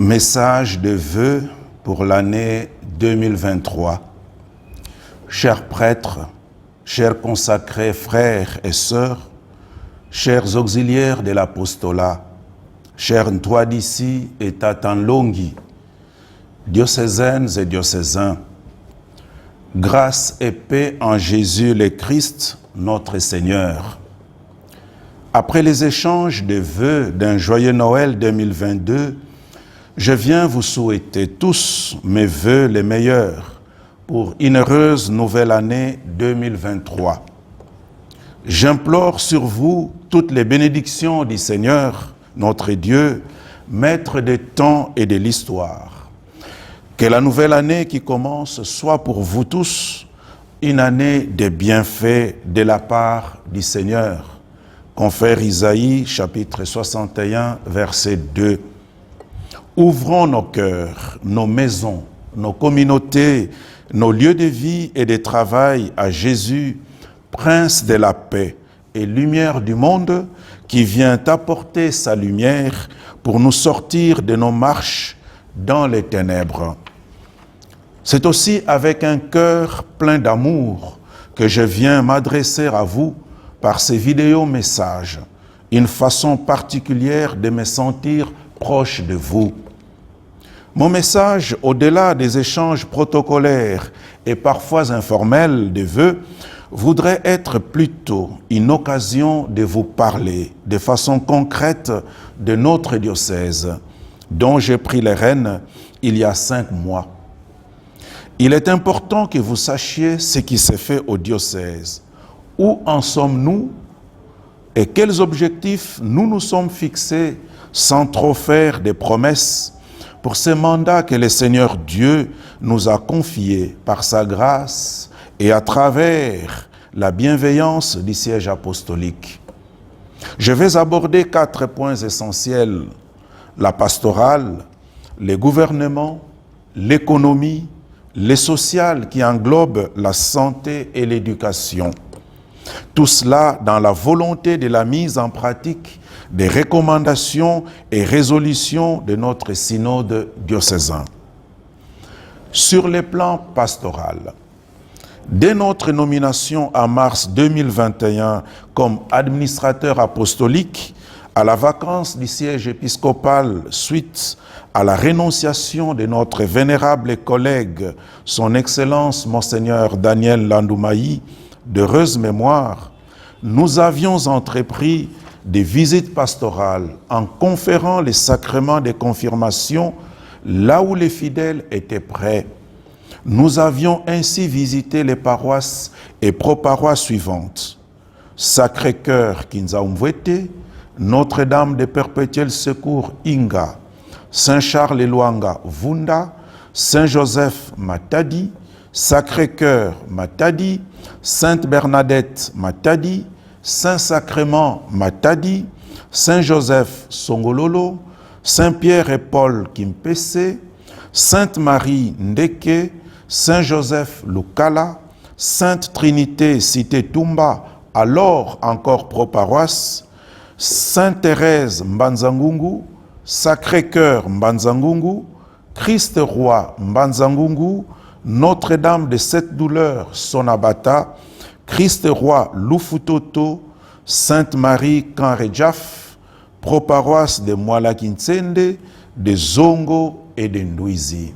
Message de vœux pour l'année 2023. Chers prêtres, chers consacrés frères et sœurs, chers auxiliaires de l'apostolat, chers Ntwadici et Tatanlongi, diocésaines et diocésains, grâce et paix en Jésus le Christ, notre Seigneur. Après les échanges de vœux d'un joyeux Noël 2022, je viens vous souhaiter tous mes vœux les meilleurs pour une heureuse nouvelle année 2023. J'implore sur vous toutes les bénédictions du Seigneur, notre Dieu, Maître des temps et de l'histoire. Que la nouvelle année qui commence soit pour vous tous une année de bienfaits de la part du Seigneur. Confère Isaïe, chapitre 61, verset 2. Ouvrons nos cœurs, nos maisons, nos communautés, nos lieux de vie et de travail à Jésus, Prince de la paix et lumière du monde, qui vient apporter sa lumière pour nous sortir de nos marches dans les ténèbres. C'est aussi avec un cœur plein d'amour que je viens m'adresser à vous par ces vidéos-messages, une façon particulière de me sentir proche de vous. Mon message, au-delà des échanges protocolaires et parfois informels de vœux, voudrait être plutôt une occasion de vous parler de façon concrète de notre diocèse, dont j'ai pris les rênes il y a 5 mois. Il est important que vous sachiez ce qui s'est fait au diocèse. Où en sommes-nous et quels objectifs nous nous sommes fixés sans trop faire des promesses pour ce mandat que le Seigneur Dieu nous a confié par sa grâce et à travers la bienveillance du siège apostolique. Je vais aborder 4 points essentiels: la pastorale, le gouvernement, l'économie, le social qui englobe la santé et l'éducation. Tout cela dans la volonté de la mise en pratique des recommandations et résolutions de notre synode diocésain. Sur le plan pastoral, dès notre nomination en mars 2021 comme administrateur apostolique, à la vacance du siège épiscopal suite à la rénonciation de notre vénérable collègue, son Excellence Monseigneur Daniel Landoumaï, d'heureuse mémoire, nous avions entrepris des visites pastorales en conférant les sacrements de confirmation là où les fidèles étaient prêts. Nous avions ainsi visité les paroisses et pro-paroisses suivantes: Sacré-Cœur Kinzaumvwete, Notre-Dame de Perpétuel Secours Inga, Saint-Charles-Luanga Vunda, Saint-Joseph Matadi, Sacré-Cœur Matadi, Sainte-Bernadette Matadi, Saint-Sacrement Matadi, Saint-Joseph Songololo, Saint-Pierre et Paul Kimpese, Sainte-Marie Ndeke, Saint-Joseph Lukala, Sainte-Trinité Cité Tumba, alors encore pro-paroisse, Sainte-Thérèse Mbanzangungu, Sacré-Cœur Mbanzangungu, Christ Roi Mbanzangungu, Notre-Dame de Sept Douleurs Sonabata, Christ Roi Lufutoto, Sainte-Marie Kanrejaf, pro-paroisse de Mwalakintsende, de Zongo et de Ndouizi.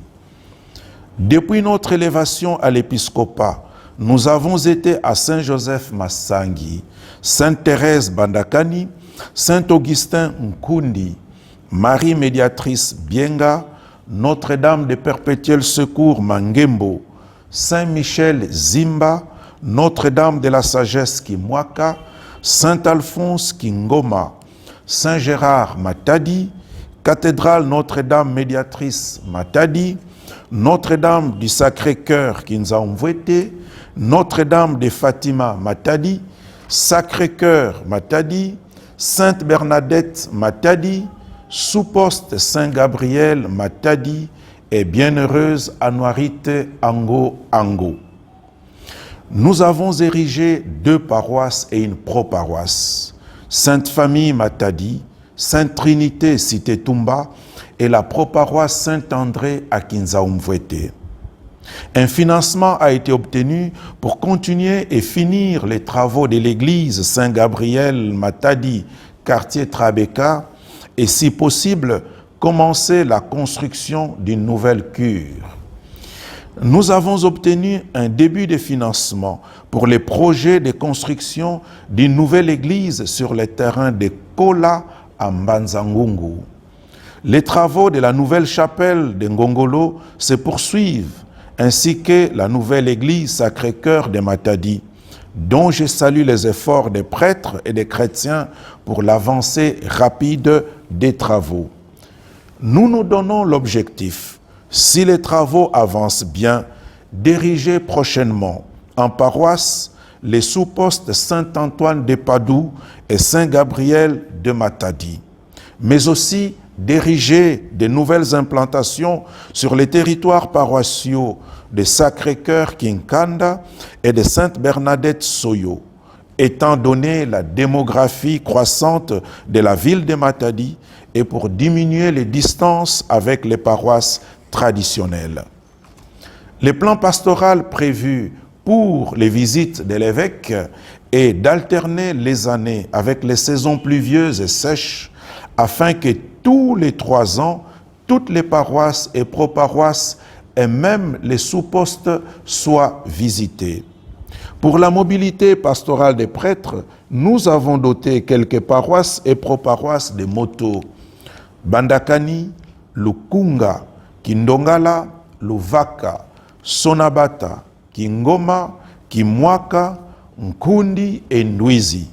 Depuis notre élévation à l'épiscopat, nous avons été à Saint-Joseph Massangi, Sainte-Thérèse Bandakani, Saint-Augustin Nkundi, Marie Médiatrice Bienga, Notre-Dame de Perpétuel Secours Mangembo, Saint-Michel Zimba, Notre-Dame de la Sagesse Kimwaka, Saint-Alphonse Kingoma, Saint-Gérard Matadi, Cathédrale Notre-Dame Médiatrice Matadi, Notre-Dame du Sacré-Cœur Kinzaumvwete, Notre-Dame de Fatima Matadi, Sacré-Cœur Matadi, Sainte-Bernadette Matadi, Sous-Poste Saint-Gabriel Matadi et Bienheureuse Anouarite Ango Ango. Nous avons érigé 2 paroisses et une pro-paroisse, Sainte-Famille Matadi, Sainte Trinité Cité Tumba et la proparoisse Saint-André à Kinzaumvwete. Un financement a été obtenu pour continuer et finir les travaux de l'église Saint-Gabriel Matadi, quartier Trabeka, et si possible, commencer la construction d'une nouvelle cure. Nous avons obtenu un début de financement pour les projets de construction d'une nouvelle église sur les terrains de Kola à Mbanzangungu. Les travaux de la nouvelle chapelle de Ngongolo se poursuivent, ainsi que la nouvelle église Sacré-Cœur de Matadi, dont je salue les efforts des prêtres et des chrétiens pour l'avancée rapide des travaux. Nous nous donnons l'objectif, si les travaux avancent bien, d'ériger prochainement en paroisse les sous-postes Saint-Antoine de Padoue et Saint-Gabriel de Matadi, mais aussi d'ériger de nouvelles implantations sur les territoires paroissiaux de Sacré-Cœur Kinkanda et de Sainte-Bernadette Soyo, étant donné la démographie croissante de la ville de Matadi et pour diminuer les distances avec les paroisses traditionnelles. Le plan pastoral prévu pour les visites de l'évêque est d'alterner les années avec les saisons pluvieuses et sèches afin que tous les 3 ans, toutes les paroisses et proparoisses et même les sous-postes soient visités. Pour la mobilité pastorale des prêtres, nous avons doté quelques paroisses et proparoisses de motos. Bandakani, Lukunga, Kindongala, Luvaka, Sonabata, Kingoma, Kimwaka, Nkundi et Ndwizi.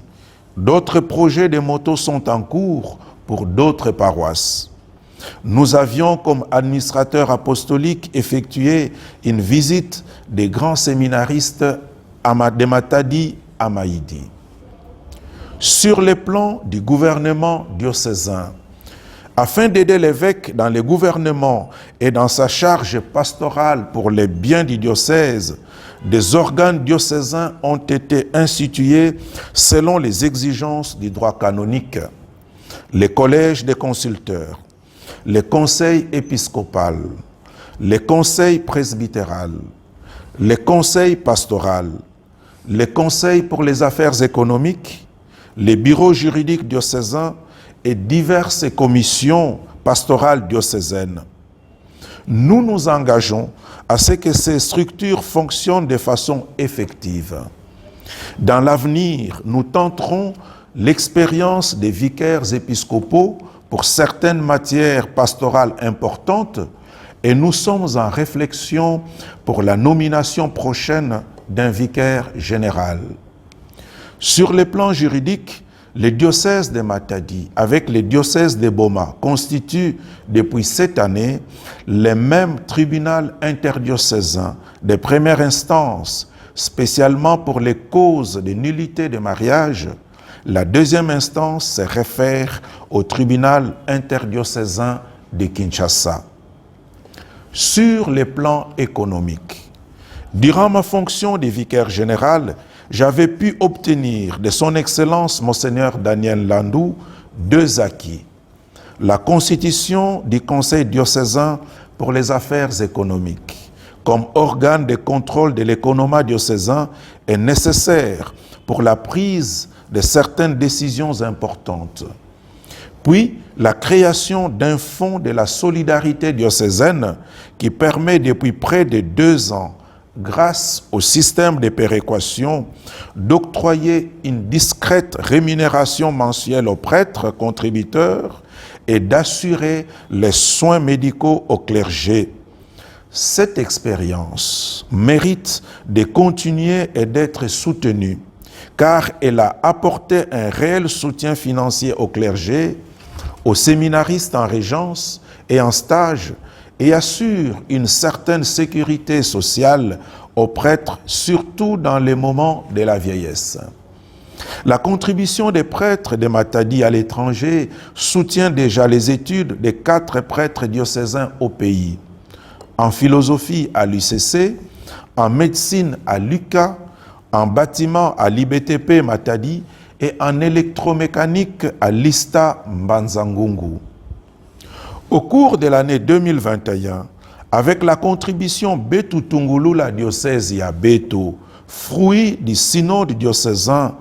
D'autres projets de motos sont en cours pour d'autres paroisses. Nous avions comme administrateur apostolique effectué une visite des grands séminaristes de Matadi à Maïdi. Sur le plan du gouvernement diocésain, afin d'aider l'évêque dans le gouvernement et dans sa charge pastorale pour les biens du diocèse, des organes diocésains ont été institués selon les exigences du droit canonique. Les collèges des consulteurs, les conseils épiscopal, les conseils presbytéral, les conseils pastoral, les conseils pour les affaires économiques, les bureaux juridiques diocésains et diverses commissions pastorales diocésaines. Nous nous engageons à ce que ces structures fonctionnent de façon effective. Dans l'avenir, nous tenterons l'expérience des vicaires épiscopaux pour certaines matières pastorales importantes et nous sommes en réflexion pour la nomination prochaine d'un vicaire général. Sur le plan juridique, le diocèse de Matadi avec le diocèse de Boma constituent depuis cette année le même tribunal interdiocésain de première instance, spécialement pour les causes de nullité de mariage. La deuxième instance se réfère au tribunal interdiocésain de Kinshasa. Sur le plan économique, durant ma fonction de vicaire général, j'avais pu obtenir de son Excellence Monseigneur Daniel Landou 2 acquis. La constitution du Conseil diocésain pour les affaires économiques, comme organe de contrôle de l'économat diocésain, est nécessaire pour la prise de certaines décisions importantes. Puis, la création d'un fonds de la solidarité diocésaine qui permet depuis près de 2 ans, grâce au système de péréquation, d'octroyer une discrète rémunération mensuelle aux prêtres contributeurs et d'assurer les soins médicaux au clergé. Cette expérience mérite de continuer et d'être soutenue, car elle a apporté un réel soutien financier au clergé, aux séminaristes en régence et en stage, et assure une certaine sécurité sociale aux prêtres, surtout dans les moments de la vieillesse. La contribution des prêtres de Matadi à l'étranger soutient déjà les études des 4 prêtres diocésains au pays. En philosophie à l'UCC, en médecine à l'UCA, en bâtiment à l'IBTP Matadi et en électromécanique à l'ISTA Mbanzangungu. Au cours de l'année 2021, avec la contribution Betu Tungulula diocèse ya Betu, fruit du synode diocésain,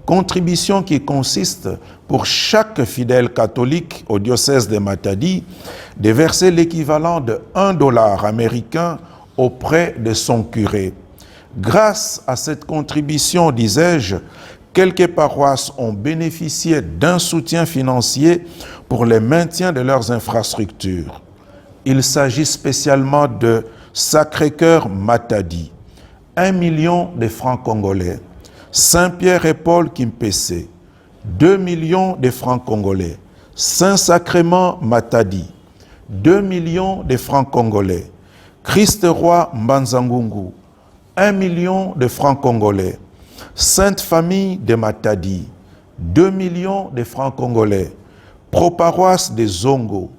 contribution qui consiste pour chaque fidèle catholique au diocèse de Matadi de verser l'équivalent de $1 américain auprès de son curé. Grâce à cette contribution, disais-je, quelques paroisses ont bénéficié d'un soutien financier pour le maintien de leurs infrastructures. Il s'agit spécialement de Sacré-Cœur Matadi, 1 million de francs congolais. Saint-Pierre et Paul Kimpese, 2 millions de francs congolais. Saint-Sacrement Matadi, 2 millions de francs congolais. Christ-Roi Mbanzangungu, 1 million de francs congolais. Sainte-Famille de Matadi, 2 millions de francs congolais. Proparoisse de Zongo,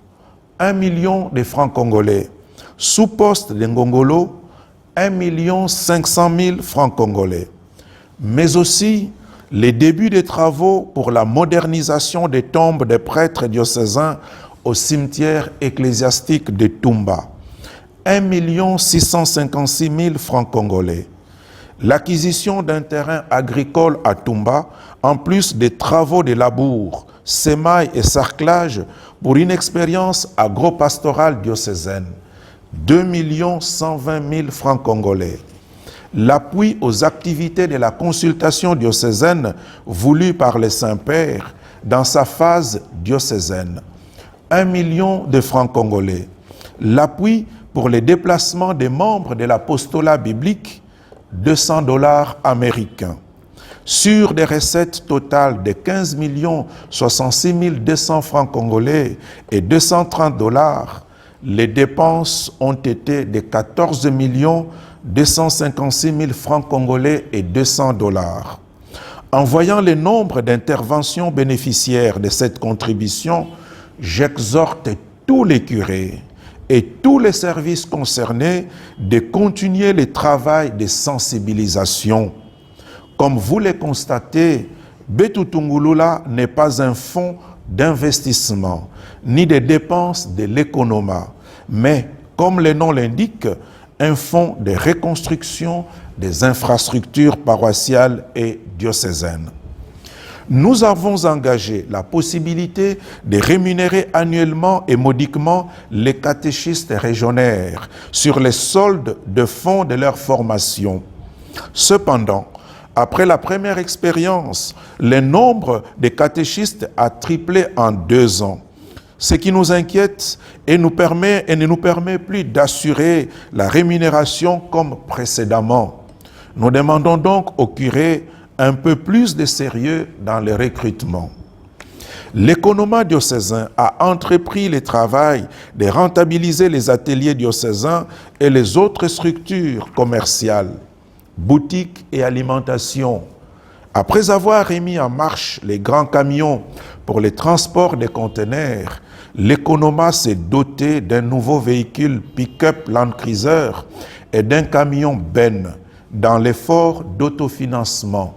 1 million de francs congolais. Sous-poste de Ngongolo, 1 500 000 francs congolais. Mais aussi les débuts des travaux pour la modernisation des tombes des prêtres diocésains au cimetière ecclésiastique de Tumba, 1 656 000 francs congolais. L'acquisition d'un terrain agricole à Tumba, en plus des travaux de labour, sémailles et sarclage pour une expérience agro-pastorale diocésaine, 2 120 000 francs congolais. L'appui aux activités de la consultation diocésaine voulue par le Saint-Père dans sa phase diocésaine, 1 million de francs congolais. L'appui pour les déplacements des membres de l'apostolat biblique, $200 américains. Sur des recettes totales de 15 66 200 francs congolais et $230, les dépenses ont été de 14 256 000 francs congolais et $200. En voyant le nombre d'interventions bénéficiaires de cette contribution, j'exhorte tous les curés et tous les services concernés de continuer le travail de sensibilisation. Comme vous le constatez, Betu Tungulula n'est pas un fonds d'investissement, ni de dépenses de l'économat, mais, comme le nom l'indique, un fonds de reconstruction des infrastructures paroissiales et diocésaines. Nous avons engagé la possibilité de rémunérer annuellement et modiquement les catéchistes régionnaires sur les soldes de fonds de leur formation. Cependant, après la première expérience, le nombre de catéchistes a triplé en 2 ans. Ce qui nous inquiète et ne nous permet plus d'assurer la rémunération comme précédemment. Nous demandons donc aux curés un peu plus de sérieux dans le recrutement. L'économat diocésain a entrepris le travail de rentabiliser les ateliers diocésains et les autres structures commerciales, boutiques et alimentation. Après avoir remis en marche les grands camions pour le transport des conteneurs, l'économat s'est doté d'un nouveau véhicule pick-up Land Cruiser et d'un camion Ben dans l'effort d'autofinancement.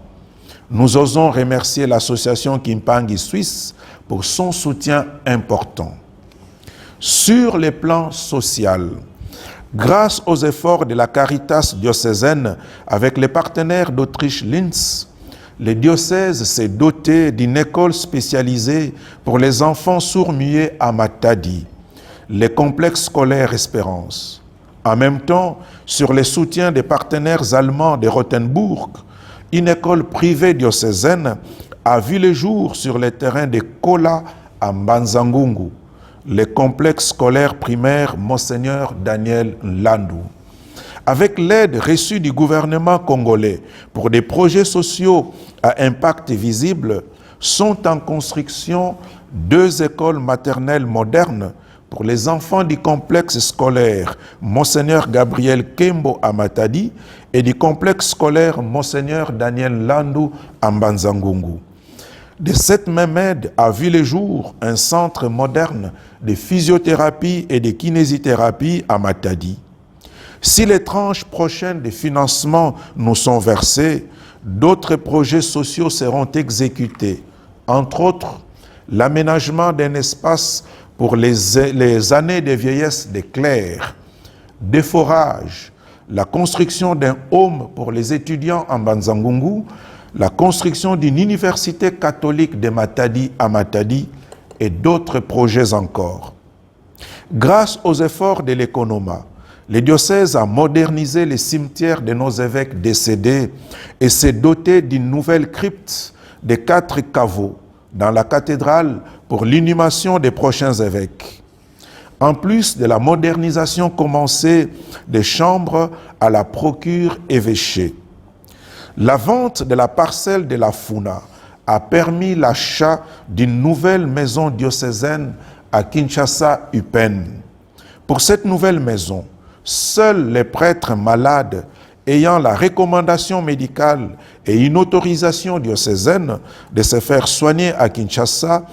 Nous osons remercier l'association Kimpangi Suisse pour son soutien important. Sur le plan social, grâce aux efforts de la Caritas diocésaine avec les partenaires d'Autriche-Linz, le diocèse s'est doté d'une école spécialisée pour les enfants sourds-muets à Matadi, le complexe scolaire Espérance. En même temps, sur le soutien des partenaires allemands de Rothenburg, une école privée diocésaine a vu le jour sur le terrain de Kola à Mbanzangungu, le complexe scolaire primaire Monseigneur Daniel Nlandu. Avec l'aide reçue du gouvernement congolais pour des projets sociaux à impact visible, sont en construction 2 écoles maternelles modernes pour les enfants du complexe scolaire Monseigneur Gabriel Kembo à Matadi et du complexe scolaire Monseigneur Daniel Nlandu à Mbanzangungu. De cette même aide a vu le jour un centre moderne de physiothérapie et de kinésithérapie à Matadi. Si les tranches prochaines de financement nous sont versées, d'autres projets sociaux seront exécutés, entre autres l'aménagement d'un espace pour les années de vieillesse des clercs, des forages, la construction d'un home pour les étudiants en Banzangungu, la construction d'une université catholique de Matadi à Matadi et d'autres projets encore. Grâce aux efforts de l'Economa, le diocèse a modernisé les cimetières de nos évêques décédés et s'est doté d'une nouvelle crypte de 4 caveaux dans la cathédrale pour l'inhumation des prochains évêques. En plus de la modernisation commencée des chambres à la procure évêchée, la vente de la parcelle de la Funa a permis l'achat d'une nouvelle maison diocésaine à Kinshasa-Upen. Pour cette nouvelle maison, seuls les prêtres malades ayant la recommandation médicale et une autorisation diocésaine de se faire soigner à Kinshasa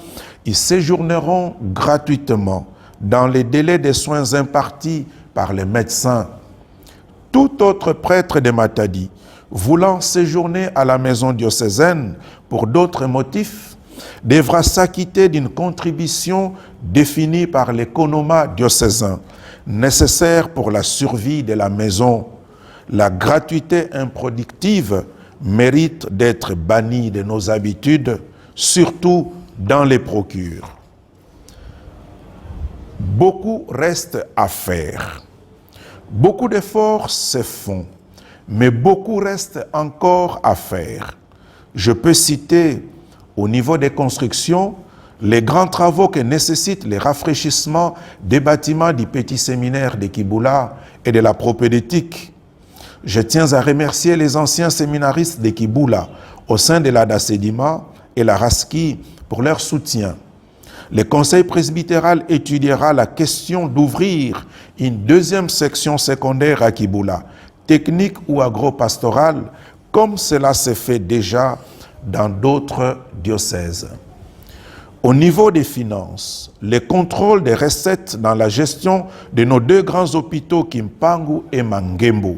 y séjourneront gratuitement dans les délais de soins impartis par les médecins. Tout autre prêtre de Matadi voulant séjourner à la maison diocésaine pour d'autres motifs devra s'acquitter d'une contribution définie par l'Economa diocésain, nécessaire pour la survie de la maison. La gratuité improductive mérite d'être bannie de nos habitudes, surtout dans les procures. Beaucoup reste à faire. Beaucoup d'efforts se font, mais beaucoup reste encore à faire. Je peux citer, au niveau des constructions, les grands travaux que nécessitent les rafraîchissements des bâtiments du petit séminaire de Kibula et de la propédétique. Je tiens à remercier les anciens séminaristes de Kibula au sein de la Dasedima et la Raski pour leur soutien. Le conseil presbytéral étudiera la question d'ouvrir une deuxième section secondaire à Kibula, technique ou agro-pastorale, comme cela se fait déjà dans d'autres diocèses. Au niveau des finances, le contrôle des recettes dans la gestion de nos 2 grands hôpitaux Kimpangu et Mangembu,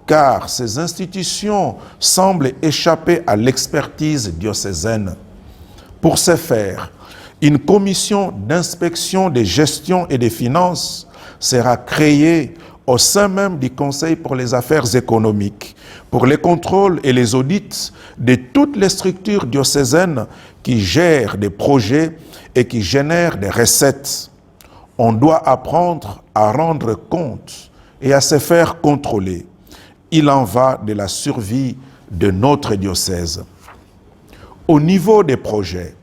car ces institutions semblent échapper à l'expertise diocésaine. Pour ce faire, une commission d'inspection des gestions et des finances sera créée au sein même du Conseil pour les affaires économiques, pour les contrôles et les audits de toutes les structures diocésaines qui gèrent des projets et qui génèrent des recettes. On doit apprendre à rendre compte et à se faire contrôler. Il en va de la survie de notre diocèse. Au niveau des projets,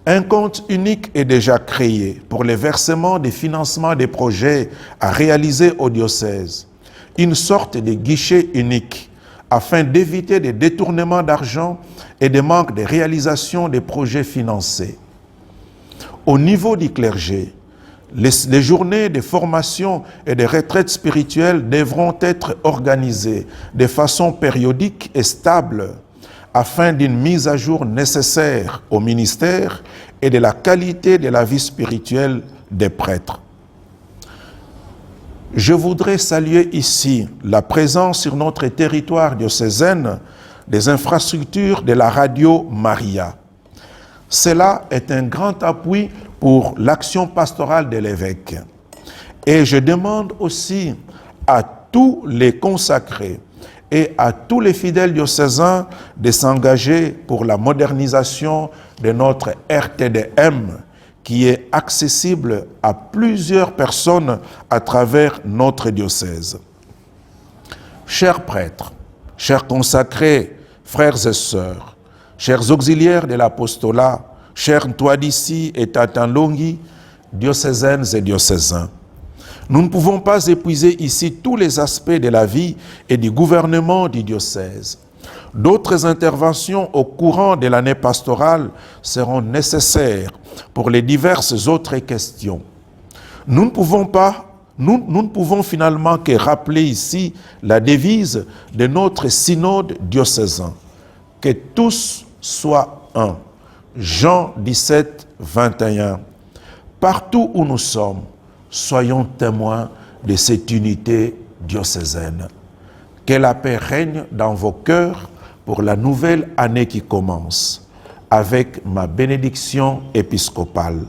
un compte unique est déjà créé pour le versement des financements des projets à réaliser au diocèse, une sorte de guichet unique afin d'éviter des détournements d'argent et des manques de réalisation des projets financés. Au niveau du clergé, les journées de formation et de retraite spirituelle devront être organisées de façon périodique et stable afin d'une mise à jour nécessaire au ministère et de la qualité de la vie spirituelle des prêtres. Je voudrais saluer ici la présence sur notre territoire diocésain des infrastructures de la radio Maria. Cela est un grand appui pour l'action pastorale de l'évêque. Et je demande aussi à tous les consacrés et à tous les fidèles diocésains de s'engager pour la modernisation de notre RTDM qui est accessible à plusieurs personnes à travers notre diocèse. Chers prêtres, chers consacrés, frères et sœurs, chers auxiliaires de l'apostolat, chers Ntwadisi et Tatanlongi, diocésaines et diocésains, nous ne pouvons pas épuiser ici tous les aspects de la vie et du gouvernement du diocèse. D'autres interventions au courant de l'année pastorale seront nécessaires pour les diverses autres questions. Nous ne pouvons finalement que rappeler ici la devise de notre synode diocésain, que tous soient un. Jean 17, 21. Partout où nous sommes, soyons témoins de cette unité diocésaine. Que la paix règne dans vos cœurs pour la nouvelle année qui commence, avec ma bénédiction épiscopale.